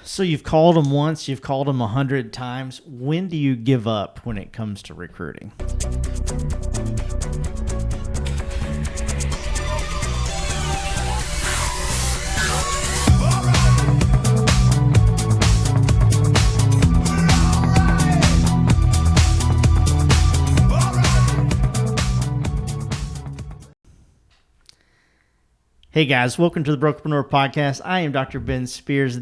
So you've called them once, you've called them 100 times. When do you give up when it comes to recruiting? Hey guys, welcome to the Brokerpreneur Podcast. I am Dr. Ben Spears,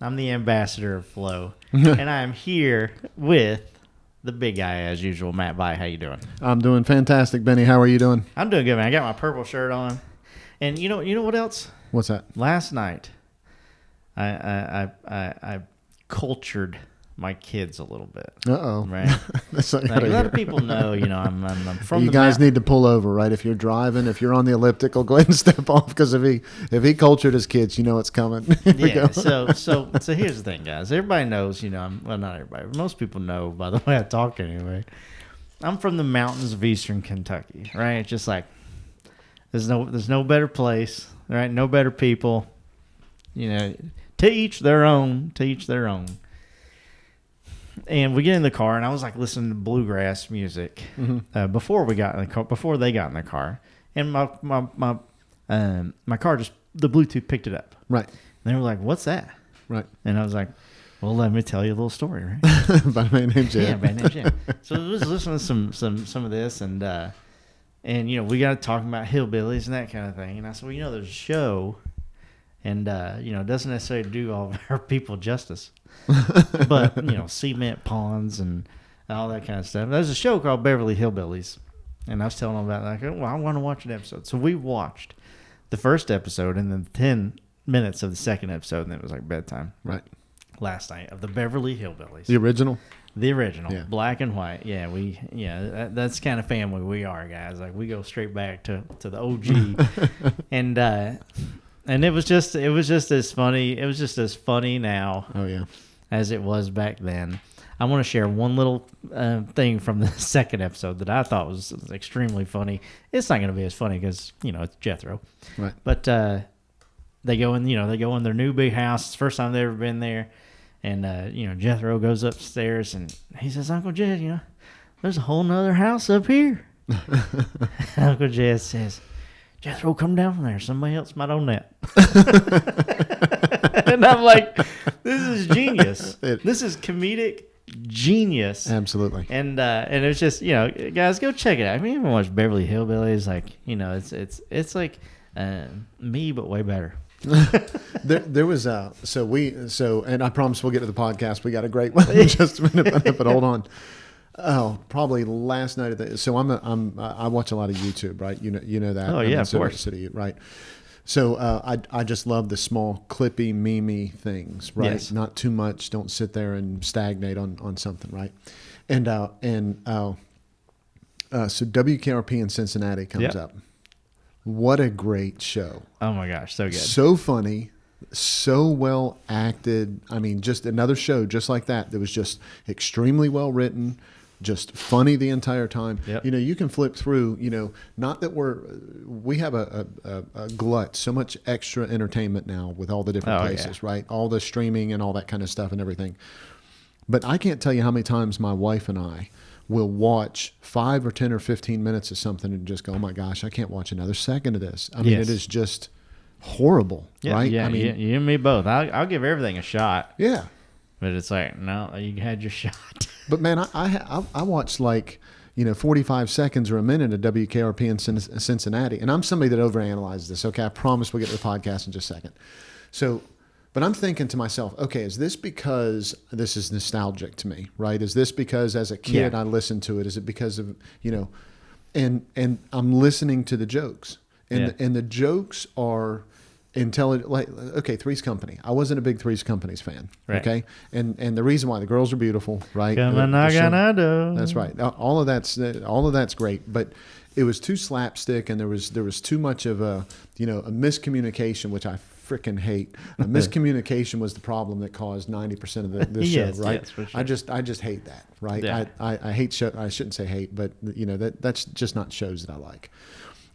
I'm the ambassador of flow, and I am here with the big guy as usual, Matt Bai. How you doing? I'm doing fantastic, Benny. How are you doing? I'm doing good, man. I got my purple shirt on, and you know what else? What's that? Last night, I cultured my kids a little bit. Uh-oh. Right? That's like a lot of people know, I'm from you guys need to pull over, right? If you're driving, if you're on the elliptical, go ahead and step off, because if he cultured his kids, you know it's coming. Yeah. So here's the thing, guys. Everybody knows, well, not everybody, but most people know by the way I talk anyway. I'm from the mountains of Eastern Kentucky, right? It's just like there's no better place, right? No better people. To each their own. To each their own. And we get in the car, and I was like listening to bluegrass music before they got in the car, and my car just the Bluetooth picked it up. Right. And they were like, "What's that?" Right. And I was like, "Well, let me tell you a little story." Right. By man named Jim. Yeah, by name Jim. So I was listening to some of this, and we got talking about hillbillies and that kind of thing. And I said, "Well, there's a show, and it doesn't necessarily do all of our people justice." But cement ponds and all that kind of stuff. There's a show called Beverly Hillbillies, and I was telling them about it. Like, I want to watch an episode. So we watched the first episode and then 10 minutes of the second episode, and it was like bedtime. Right. Last night of the Beverly Hillbillies. The original, yeah. Black and white. Yeah, that's kind of family we are, guys. Like we go straight back to the OG, and it was just as funny. It was just as funny now. Oh yeah. As it was back then. I want to share one little thing from the second episode that I thought was extremely funny. It's not going to be as funny because it's Jethro, right? But they go in their new big house. It's the first time they've ever been there, and Jethro goes upstairs and he says, "Uncle Jed, there's a whole nother house up here." Uncle Jed says, "Jethro, come down from there. Somebody else might own that." And I'm like, this is genius. This is comedic genius. Absolutely. And it was just, guys, go check it out. I mean, you ever watch Beverly Hillbillies? Like, it's like me, but way better. there was and I promise we'll get to the podcast. We got a great one in just a minute, but hold on. Oh, probably last night I watch a lot of YouTube, right? You know that. Oh yeah, of course. City, right? So I just love the small clippy memey things, right? Yes. Not too much. Don't sit there and stagnate on something, right? And so WKRP in Cincinnati comes up. What a great show! Oh my gosh, so good, so funny. So well acted. I mean, just another show just like that was just extremely well written, just funny the entire time. Yep. You can flip through, not that we have a glut, so much extra entertainment now with all the different places, right? All the streaming and all that kind of stuff and everything. But I can't tell you how many times my wife and I will watch 5 or 10 or 15 minutes of something and just go, "Oh my gosh, I can't watch another second of this." I mean, it is just horrible, right? Yeah, I mean, you and me both. I'll give everything a shot. Yeah. But it's like, no, you had your shot. But man, I watched 45 seconds or a minute of WKRP in Cincinnati, and I'm somebody that overanalyzes this. Okay, I promise we'll get to the podcast in just a second. So, but I'm thinking to myself, okay, is this because this is nostalgic to me, right? Is this because as a kid I listened to it? Is it because of and I'm listening to the jokes, and the jokes are intelligent. Like, okay, Three's Company. I wasn't a big Three's Company's fan. Right. Okay, and the reason why, the girls are beautiful, right? That's right. All of that's great, but it was too slapstick, and there was too much of a miscommunication, which I freaking hate. Miscommunication was the problem that caused 90% of this show, right? Yes, for sure. I just hate that, right? Yeah. I hate show. I shouldn't say hate, but that's just not shows that I like.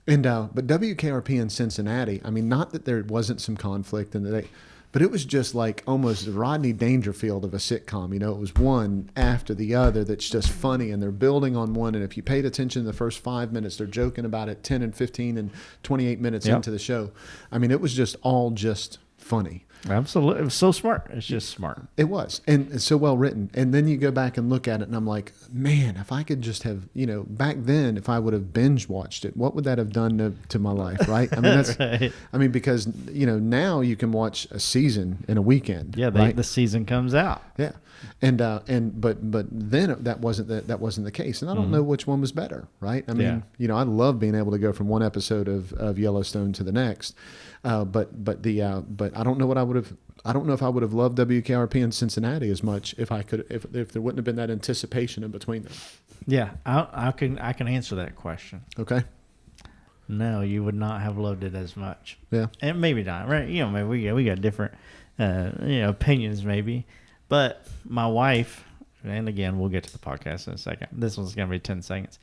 And but WKRP in Cincinnati, I mean, not that there wasn't some conflict, and But it was just like almost the Rodney Dangerfield of a sitcom. It was one after the other that's just funny, and they're building on one. And if you paid attention in the first 5 minutes, they're joking about it 10 and 15 and 28 minutes into the show. I mean, it was just all just funny. Absolutely. It was so smart. It's just smart. It was. And it's so well written. And then you go back and look at it, and I'm like, man, if I could just have, back then, if I would have binge watched it, what would that have done to my life, right? I mean, that's, right. I mean, because, now you can watch a season in a weekend. Yeah, right? the season comes out. Yeah. But then that wasn't the case. And I don't know which one was better, right? I mean, I love being able to go from one episode of Yellowstone to the next. But I don't know what I don't know if I would have loved WKRP in Cincinnati as much if there wouldn't have been that anticipation in between them. Yeah, I can answer that question. Okay. No, you would not have loved it as much. Yeah. And maybe not, right? Maybe we got different, opinions maybe. But my wife, and again, we'll get to the podcast in a second. This one's going to be 10 seconds.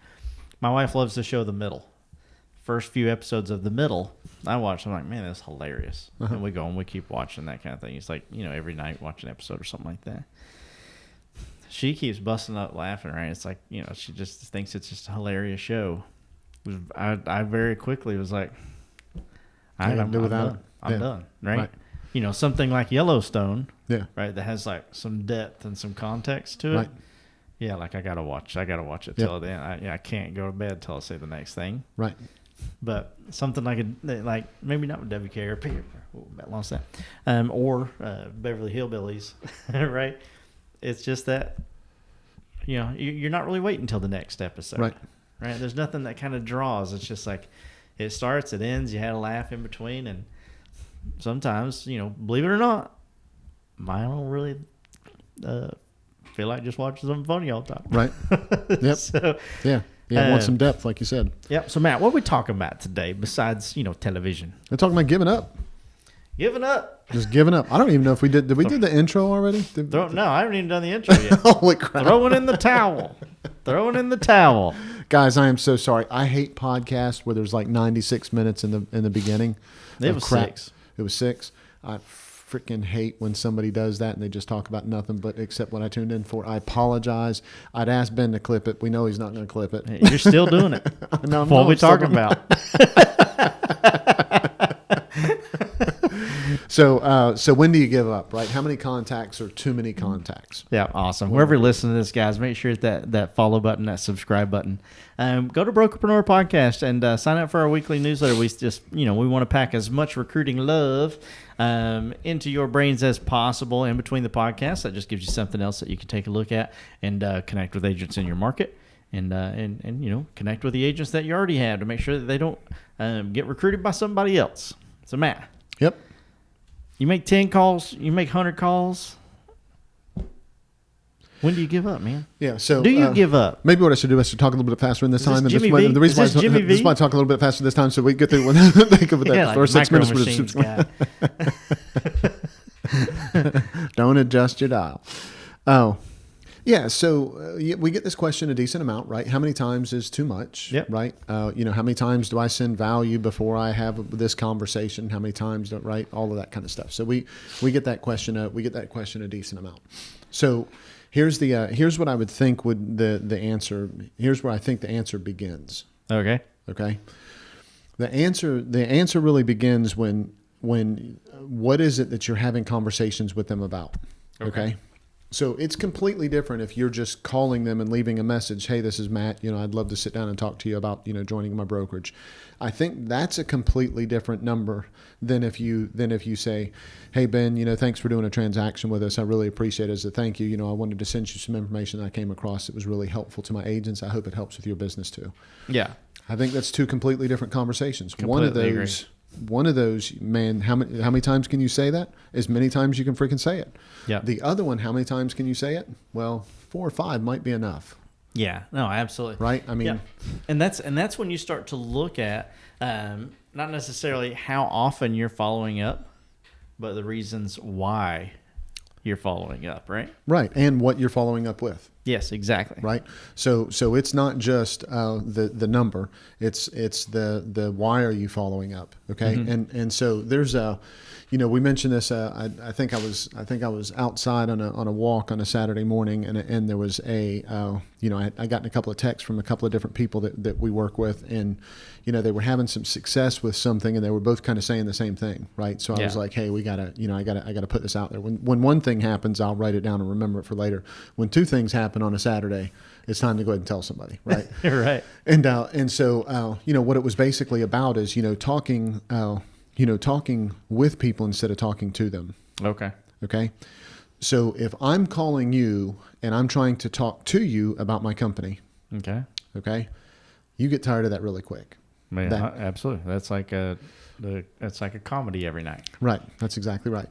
My wife loves the show The Middle. First few episodes of The Middle, I watched. I'm like, man, that's hilarious. Uh-huh. And we go and we keep watching that kind of thing. It's like, every night watch an episode or something like that. She keeps busting up laughing, right? It's like, she just thinks it's just a hilarious show. I very quickly was like, I'm done. I'm done, right? Something like Yellowstone, right? That has like some depth and some context to it. Right. Yeah, like I gotta watch it till the end. I can't go to bed till I say the next thing. Right. But something like maybe not with WKRP, lost that, or Beverly Hillbillies, right? It's just that you're not really waiting until the next episode, right? There's nothing that kind of draws. It's just like it starts, it ends. You had a laugh in between, and sometimes believe it or not, I don't really feel like just watching something funny all the time. Right. Yep. So, want some depth, like you said. Yep. So Matt, what are we talking about today besides television? We're talking about giving up. Giving up. Just giving up. I don't even know if we did. Did we do the intro already? No, I haven't even done the intro yet. Holy crap! Throwing in the towel. Guys, I am so sorry. I hate podcasts where there's like 96 minutes in the beginning. It was 6. It was 6. I freaking hate when somebody does that and they just talk about nothing but except what I tuned in for. I apologize. I'd ask Ben to clip it. We know he's not going to clip it. Hey, you're still doing it. No, what are we talking about? So when do you give up, right? How many contacts are too many contacts? Yeah, awesome. Wherever you're listening to this, guys, make sure that follow button, that subscribe button. Go to Brokerpreneur Podcast and sign up for our weekly newsletter. We just, we want to pack as much recruiting love into your brains as possible in between the podcasts. That just gives you something else that you can take a look at and connect with agents in your market. And connect with the agents that you already have to make sure that they don't get recruited by somebody else. So, Matt. Yep. You make 10 calls, you make 100 calls. When do you give up, man? Yeah. So do you give up? Maybe what I should do is to talk a little bit faster in this time. The reason why I talk a little bit faster this time, so we get through one. Think of that first 6 minutes. Guy. Don't adjust your dial. Oh. Yeah, so we get this question a decent amount, right? How many times is too much, right? How many times do I send value before I have this conversation? How many times, right? All of that kind of stuff. So we get that question. We get that question a decent amount. So here's what I would think would the answer. Here's where I think the answer begins. Okay. The answer really begins when what is it that you're having conversations with them about? Okay. So it's completely different if you're just calling them and leaving a message. Hey, this is Matt. I'd love to sit down and talk to you about, joining my brokerage. I think that's a completely different number than if you say, hey, Ben, thanks for doing a transaction with us. I really appreciate it. As a thank you, I wanted to send you some information that I came across that was really helpful to my agents. I hope it helps with your business too. Yeah. I think that's two completely different conversations. Completely agree. One of those, man, how many times can you say that? As many times you can freaking say it. Yeah. The other one, how many times can you say it? Well, 4 or 5 might be enough. Yeah. No, absolutely. Right? I mean, and that's when you start to look at not necessarily how often you're following up, but the reasons why you're following up, right? Right. And what you're following up with. Yes, exactly. Right. So it's not just the number. It's the why are you following up? Okay. And so there's we mentioned this. I think I was outside on a walk on a Saturday morning, and there was I gotten a couple of texts from a couple of different people that we work with, and they were having some success with something, and they were both kind of saying the same thing, right? So I was like, hey, we gotta, I gotta put this out there. When one thing happens, I'll write it down and remember it for later. When two things happen on a Saturday, it's time to go ahead and tell somebody, right? Right. And so what it was basically about is talking with people instead of talking to them. Okay. Okay. So if I'm calling you and I'm trying to talk to you about my company, okay, you get tired of that really quick. Man, absolutely. That's like a comedy every night. Right. That's exactly right.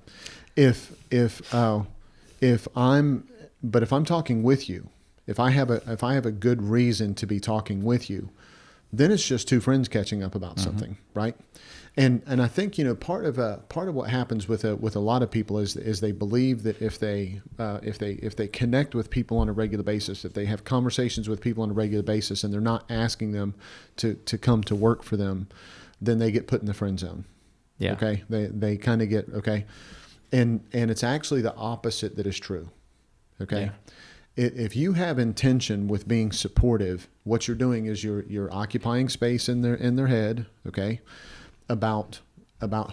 If I'm talking with you, if I have a good reason to be talking with you, then it's just two friends catching up about something, right? And I think part of what happens with a lot of people is they believe that if they connect with people on a regular basis, if they have conversations with people on a regular basis, and they're not asking them to come to work for them, then they get put in the friend zone. Yeah. Okay. They kind of get okay, and it's actually the opposite that is true. Okay. Yeah. If you have intention with being supportive, what you're doing is you're occupying space in their head, okay, about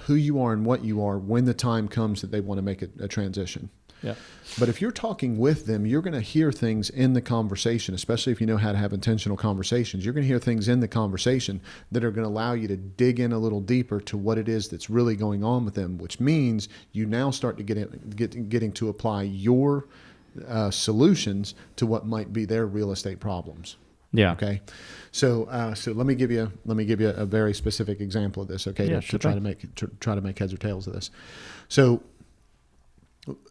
who you are and what you are when the time comes that they want to make a transition. Yeah. But if you're talking with them, you're going to hear things in the conversation, especially if you know how to have intentional conversations. You're going to hear things in the conversation that are going to allow you to dig in a little deeper to what it is that's really going on with them, which means you now start to getting to apply your solutions to what might be their real estate problems. Yeah. Okay. So let me give you a very specific example of this. Okay. To try to make heads or tails of this. So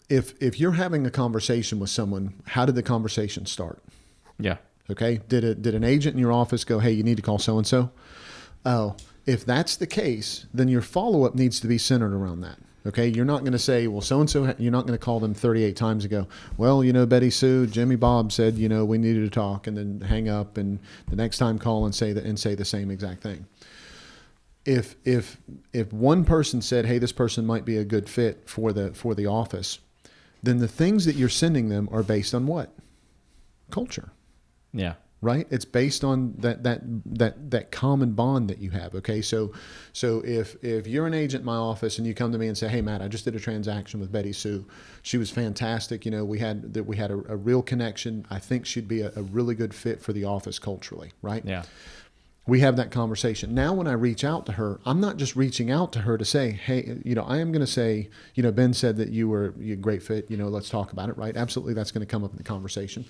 if you're having a conversation with someone, how did the conversation start? Yeah. Okay. Did an agent in your office go, hey, you need to call so-and-so? Oh, if that's the case, then your follow-up needs to be centered around that. Okay, you're not going to say, well, so-and-so, you're not going to call them 38 times ago. Well, Betty Sue, Jimmy Bob said, we needed to talk, and then hang up, and the next time call and say the same exact thing. If one person said, hey, this person might be a good fit for the office, then the things that you're sending them are based on what? Culture. Yeah. Right? It's based on that common bond that you have. Okay. So if you're an agent in my office and you come to me and say, hey, Matt, I just did a transaction with Betty Sue. She was fantastic. We had a real connection. I think she'd be a really good fit for the office culturally. Right. Yeah. We have that conversation. Now, when I reach out to her, I'm not just reaching out to her to say, hey, I am going to say, Ben said that you're a great fit, let's talk about it, right? Absolutely. That's going to come up in the conversation.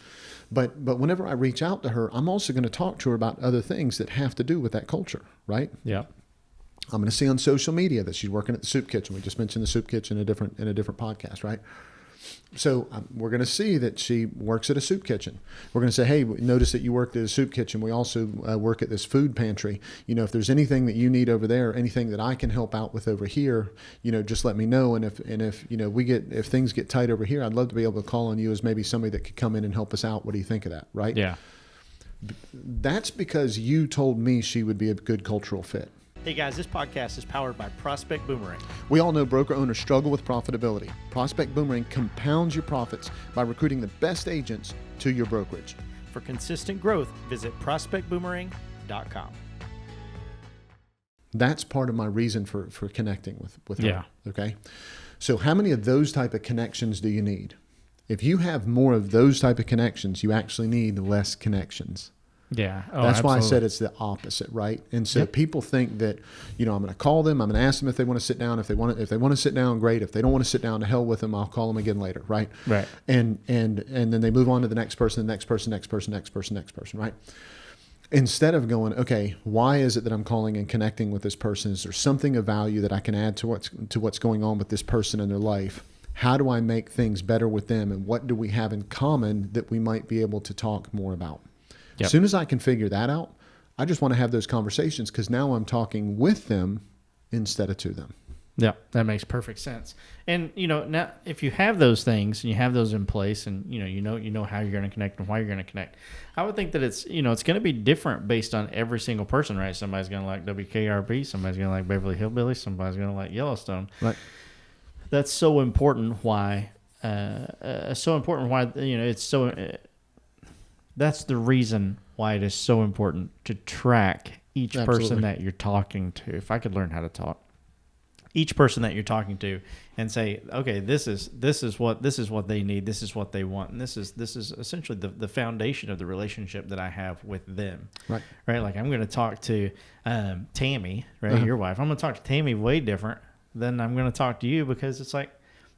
But whenever I reach out to her, I'm also going to talk to her about other things that have to do with that culture, right? Yeah. I'm going to see on social media that she's working at the soup kitchen. We just mentioned the soup kitchen in a different podcast, right? So we're going to see that she works at a soup kitchen. We're going to say, hey, notice that you worked at a soup kitchen. We also work at this food pantry. If there's anything that you need over there, anything that I can help out with over here, just let me know. And if things get tight over here, I'd love to be able to call on you as maybe somebody that could come in and help us out. What do you think of that? Right? Yeah. That's because you told me she would be a good cultural fit. Hey guys, this podcast is powered by Prospect Boomerang. We all know broker owners struggle with profitability. Prospect Boomerang compounds your profits by recruiting the best agents to your brokerage. For consistent growth, visit prospectboomerang.com. That's part of my reason for connecting with her. Yeah. Okay. So how many of those type of connections do you need? If you have more of those type of connections, you actually need less connections. Yeah. Oh, that's absolutely why I said it's the opposite, right? And so people think that, I'm going to call them, I'm going to ask them if they want to sit down. If they want to sit down, great. If they don't want to sit down, to hell with them. I'll call them again later, right? Right. And then they move on to the next person, right? Instead of going, okay, why is it that I'm calling and connecting with this person? Is there something of value that I can add to what's going on with this person in their life? How do I make things better with them? And what do we have in common that we might be able to talk more about? Yep. As soon as I can figure that out, I just want to have those conversations because now I'm talking with them instead of to them. Yeah, that makes perfect sense. And now if you have those things and you have those in place, and you know how you're going to connect and why you're going to connect, I would think that it's it's going to be different based on every single person, right? Somebody's going to like WKRP, somebody's going to like Beverly Hillbillies, somebody's going to like Yellowstone. Right. That's so important. Why? So important. Why? It's so. That's the reason why it is so important to track each person that you're talking to. If I could learn how to talk. Each person that you're talking to, and say, okay, this is what they need, this is what they want, and this is essentially the foundation of the relationship that I have with them. Right. Like I'm going to talk to Tammy, right, your wife. I'm going to talk to Tammy way different than I'm going to talk to you, because it's like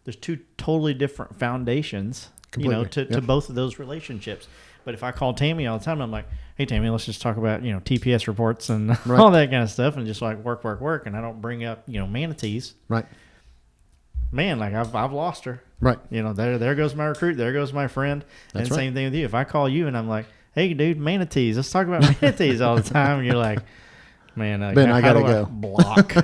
there's two totally different foundations, Completely. to both of those relationships. But if I call Tammy all the time, I'm like, hey, Tammy, let's just talk about, TPS reports and all that kind of stuff, and just like work. And I don't bring up, manatees. Right. Man, like I've lost her. Right. There goes my recruit. There goes my friend. That's and same thing with you. If I call you and I'm like, hey, dude, manatees, let's talk about manatees all the time. And you're like, man, Ben, I got to go. Block.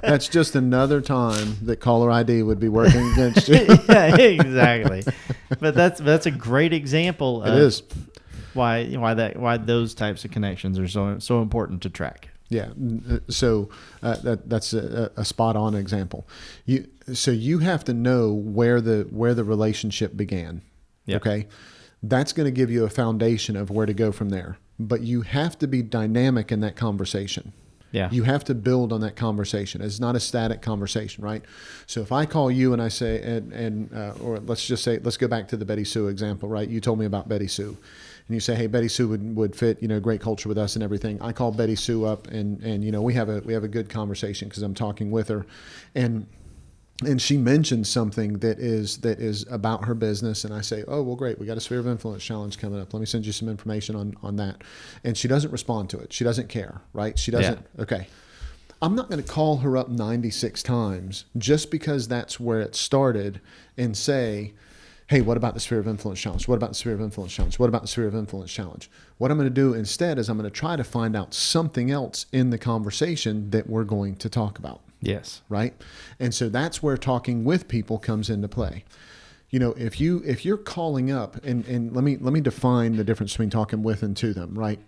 That's just another time that caller ID would be working against you. Yeah, exactly. But that's a great example. It is why those types of connections are so important to track. Yeah. So that's a spot on example. You have to know where the relationship began. Yep. Okay. That's going to give you a foundation of where to go from there. But you have to be dynamic in that conversation. Yeah. You have to build on that conversation. It's not a static conversation, right? So if I call you and I say, or let's just say, let's go back to the Betty Sue example, right? You told me about Betty Sue. And you say, hey, Betty Sue would fit, great culture with us and everything. I call Betty Sue up and we have a good conversation because I'm talking with her. And she mentions something that is about her business. And I say, oh, well, great. We got a Sphere of Influence challenge coming up. Let me send you some information on that. And she doesn't respond to it. She doesn't care, right? She doesn't. Yeah. Okay. I'm not going to call her up 96 times just because that's where it started and say, hey, what about the Sphere of Influence challenge? What about the Sphere of Influence challenge? What about the Sphere of Influence challenge? What I'm going to do instead is I'm going to try to find out something else in the conversation that we're going to talk about. Yes. Right. And so that's where talking with people comes into play. If you're calling up and let me define the difference between talking with and to them, right?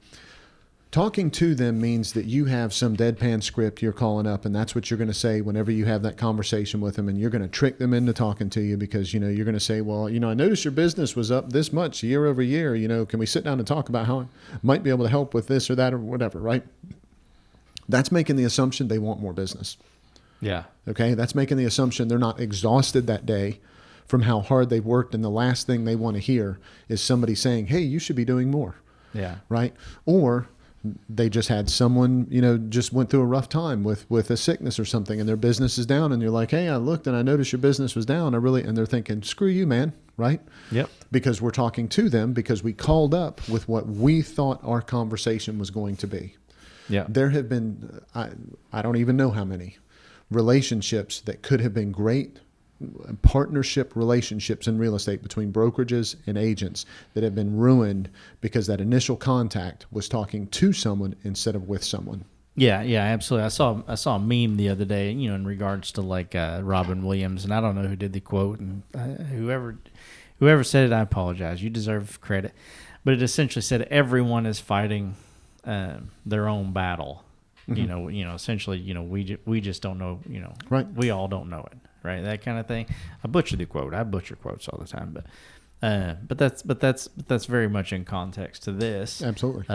Talking to them means that you have some deadpan script you're calling up, and that's what you're going to say whenever you have that conversation with them, and you're going to trick them into talking to you because, you're going to say, well, I noticed your business was up this much year over year. Can we sit down and talk about how I might be able to help with this or that or whatever, right? That's making the assumption they want more business. Yeah. Okay. That's making the assumption they're not exhausted that day from how hard they've worked. And the last thing they want to hear is somebody saying, hey, you should be doing more. Yeah. Right. Or they just had someone, just went through a rough time with a sickness or something and their business is down. And you're like, hey, I looked and I noticed your business was down. And they're thinking, screw you, man. Right. Yep. Because we're talking to them because we called up with what we thought our conversation was going to be. Yeah. There have been, I don't even know how many relationships that could have been great partnership relationships in real estate between brokerages and agents that have been ruined because that initial contact was talking to someone instead of with someone. Yeah, absolutely. I saw a meme the other day, in regards to like Robin Williams, and I don't know who did the quote, and whoever said it, I apologize. You deserve credit, but it essentially said everyone is fighting their own battle. Mm-hmm. Essentially, we just don't know, right. We all don't know it, right? That kind of thing. I butcher the quote. I butcher quotes all the time, but that's very much in context to this. Absolutely.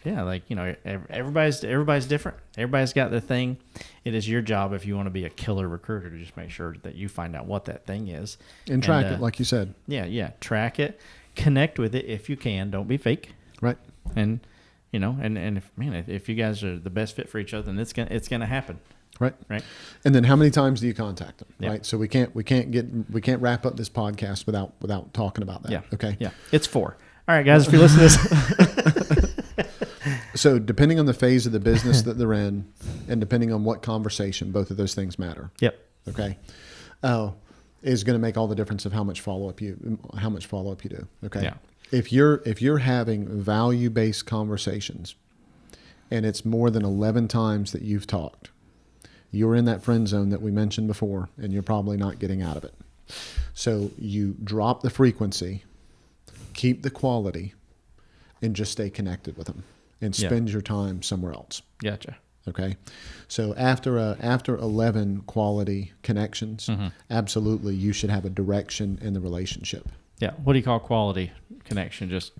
Everybody's different. Everybody's got their thing. It is your job if you want to be a killer recruiter to just make sure that you find out what that thing is and track it, like you said. Yeah, track it, connect with it if you can. Don't be fake. Right. And if you guys are the best fit for each other, then it's gonna happen. Right. Right. And then how many times do you contact them? Yeah. Right. So we can't wrap up this podcast without talking about that. Yeah. Okay. Yeah. It's 4. All right, guys, if you listen to this. So depending on the phase of the business that they're in and depending on what conversation, both of those things matter. Yep. Okay. Is going to make all the difference of how much follow-up you do. Okay. Yeah. If you're having value-based conversations and it's more than 11 times that you've talked, you're in that friend zone that we mentioned before, and you're probably not getting out of it. So you drop the frequency, keep the quality, and just stay connected with them and spend your time somewhere else. Gotcha. Okay. So after 11 quality connections, absolutely you should have a direction in the relationship. Yeah. What do you call quality connection? Just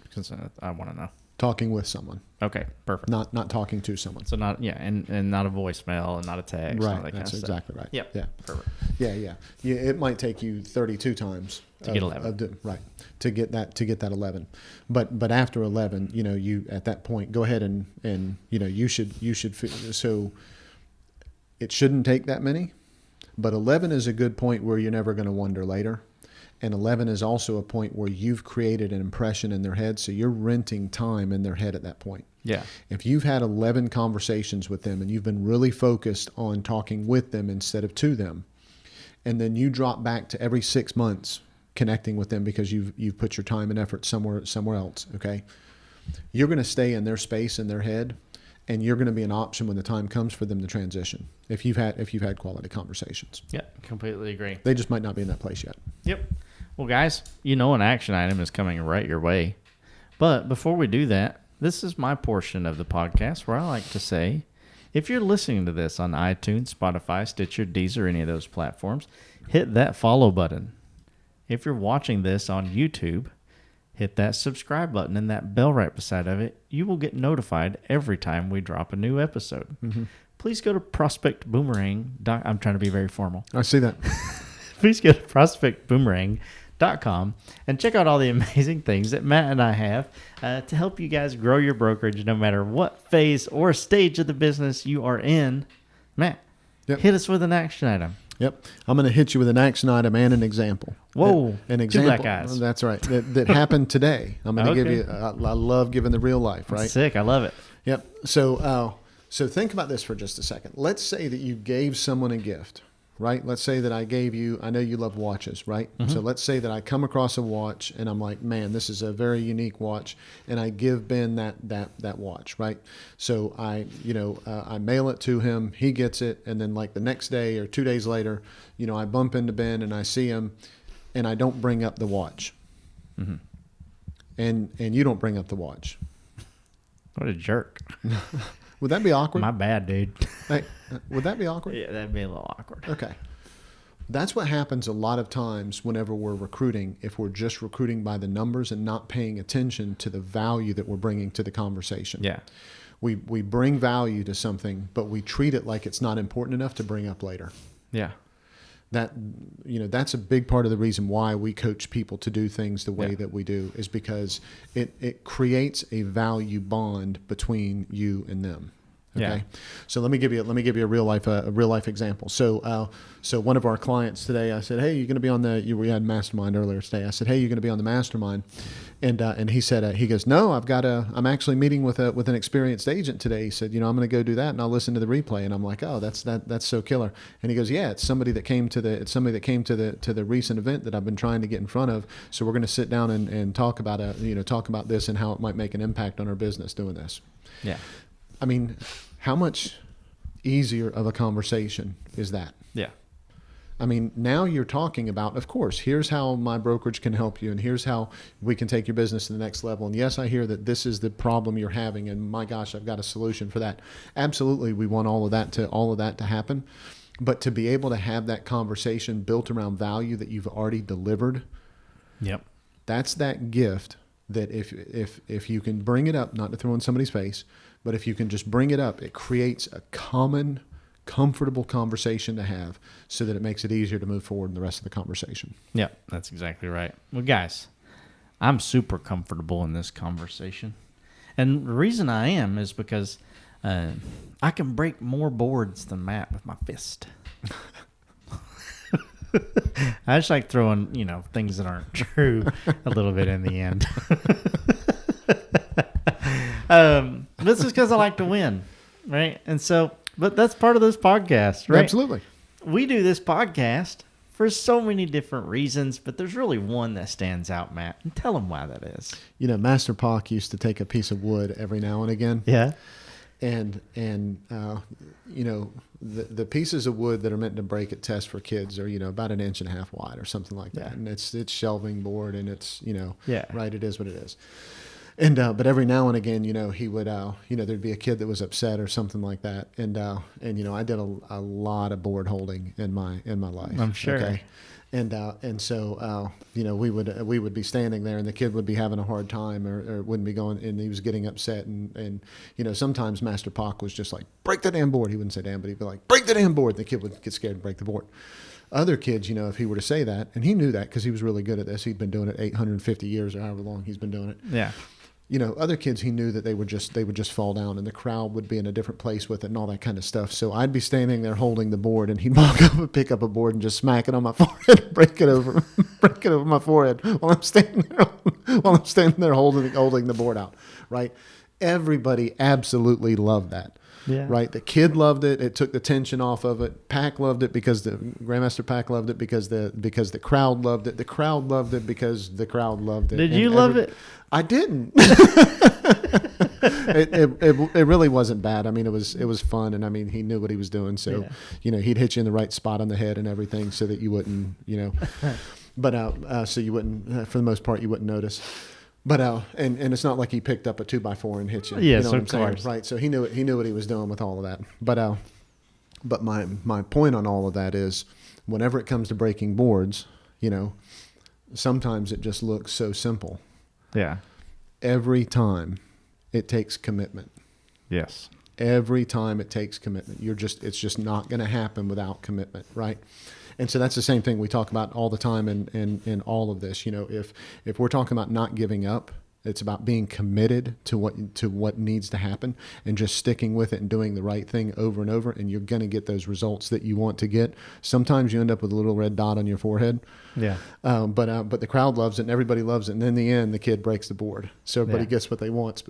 because I want to know. Talking with someone. Okay. Perfect. Not talking to someone. So not, and not a voicemail and not a text. Right. That That's exactly right. Yep. Yeah. Perfect. Yeah. It might take you 32 times to get 11. Right. To get that 11. But after 11, you at that point go ahead and you should so it shouldn't take that many, but 11 is a good point where you're never going to wonder later. And 11 is also a point where you've created an impression in their head, so you're renting time in their head at that point. Yeah. If you've had 11 conversations with them and you've been really focused on talking with them instead of to them, and then you drop back to every 6 months connecting with them because you've put your time and effort somewhere else, okay? You're going to stay in their space in their head, and you're going to be an option when the time comes for them to transition. If you've had quality conversations. Yeah, completely agree. They just might not be in that place yet. Yep. Well, guys, an action item is coming right your way. But before we do that, this is my portion of the podcast where I like to say, if you're listening to this on iTunes, Spotify, Stitcher, Deezer, any of those platforms, hit that follow button. If you're watching this on YouTube, hit that subscribe button and that bell right beside of it. You will get notified every time we drop a new episode. Please go to Prospect Boomerang. I'm trying to be very formal. I see that. Please go to prospectboomerang.com and check out all the amazing things that Matt and I have to help you guys grow your brokerage no matter what phase or stage of the business you are in. Matt, hit us with an action item. Yep. I'm going to hit you with an action item and an example. Whoa. An example. Two black guys. That's right. That happened today. I'm going to give you, I love giving the real life, right? That's sick. I love it. Yep. So think about this for just a second. Let's say that you gave someone a gift, right? Let's say that I know you love watches, right? So let's say that I come across a watch and I'm like, man, this is a very unique watch. And I give Ben that watch, right? So I mail it to him, he gets it. And then like the next day or 2 days later, I bump into Ben and I see him and I don't bring up the watch. And you don't bring up the watch. What a jerk. Would that be awkward? My bad, dude. Hey, would that be awkward? Yeah, that'd be a little awkward. Okay. That's what happens a lot of times whenever we're recruiting, if we're just recruiting by the numbers and not paying attention to the value that we're bringing to the conversation. Yeah. We bring value to something, but we treat it like it's not important enough to bring up later. Yeah. That's a big part of the reason why we coach people to do things the way that we do, is because it creates a value bond between you and them. Okay. Yeah. So let me give you a real life example. So one of our clients today, I said, hey, you're going to be on we had mastermind earlier today. I said, hey, you're going to be on the mastermind. And he said, he goes, no, I'm actually meeting with an experienced agent today. He said, I'm going to go do that and I'll listen to the replay. And I'm like, oh, that's so killer. And he goes, yeah, it's somebody that came to the recent event that I've been trying to get in front of. So we're going to sit down and talk about this and how it might make an impact on our business doing this. Yeah. I mean, how much easier of a conversation is that? Yeah. I mean, now you're talking about, of course, here's how my brokerage can help you, and here's how we can take your business to the next level. And yes, I hear that this is the problem you're having, and my gosh, I've got a solution for that. Absolutely, we want all of that to happen. But to be able to have that conversation built around value that you've already delivered, yep, that's that gift that if you can bring it up, not to throw in somebody's face, but if you can just bring it up, it creates a common, comfortable conversation to have so that it makes it easier to move forward in the rest of the conversation. Yeah, that's exactly right. Well, guys, I'm super comfortable in this conversation. And the reason I am is because I can break more boards than Matt with my fist. I just like throwing, things that aren't true a little bit in the end. This is because I like to win, right? And so, but that's part of this podcast, right? Absolutely. We do this podcast for so many different reasons, but there's really one that stands out, Matt. And tell them why that is. You know, Master Pock used to take a piece of wood every now and again. Yeah. And you know, the pieces of wood that are meant to break at test for kids are, you know, about 1.5 inches wide or something like that. And it's shelving board, and it's, you know, right, it is what it is. And but every now and again, you know, he would, you know, there'd be a kid that was upset or something like that. And you know, I did a lot of board holding in my life. I'm sure. Okay? And so, you know, we would be standing there, and the kid would be having a hard time, or wouldn't be going, and he was getting upset. And you know, sometimes Master Pock was just like, break the damn board. He wouldn't say damn, but he'd be like, break the damn board. And the kid would get scared and break the board. Other kids, you know, if he were to say that, and he knew that because he was really good at this, he'd been doing it 850 years or however long he's been doing it. Yeah. You know, other kids, he knew that they would just fall down, and the crowd would be in a different place with it and all that kind of stuff. So I'd be standing there holding the board, and he'd walk up and pick up a board and just smack it on my forehead, and break it over my forehead while I'm standing there holding the board out. Right? Everybody absolutely loved that. Yeah. Right. The kid loved it. It took the tension off of it. Pack loved it because the Grandmaster Pack loved it because the crowd loved it. The crowd loved it because the crowd loved it. Did you love it? I didn't. It really wasn't bad. I mean, it was fun, and I mean, he knew what he was doing. So, you know, he'd hit you in the right spot on the head and everything, so that you wouldn't, you know, but so you wouldn't, for the most part, you wouldn't notice. But and it's not like he picked up a 2x4 and hit you. Yes, you know what I'm saying? Right. So he knew what he was doing with all of that. But my point on all of that is, whenever it comes to breaking boards, you know, sometimes it just looks so simple. Yeah. Every time it takes commitment. Yes. Every time it takes commitment. It's just not going to happen without commitment, right? And so that's the same thing we talk about all the time in all of this. You know, if we're talking about not giving up, it's about being committed to what needs to happen, and just sticking with it and doing the right thing over and over, and you're going to get those results that you want to get. Sometimes you end up with a little red dot on your forehead. Yeah. But the crowd loves it, and everybody loves it, and in the end, the kid breaks the board. So everybody gets what they want.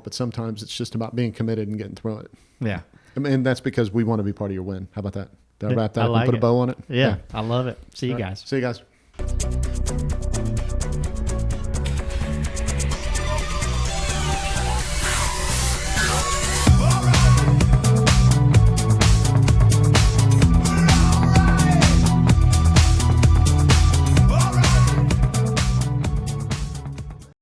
But sometimes it's just about being committed and getting through it. Yeah. And that's because we want to be part of your win. How about that? Did I wrap that up and put a bow on it? Yeah, I love it. See you guys. See you guys.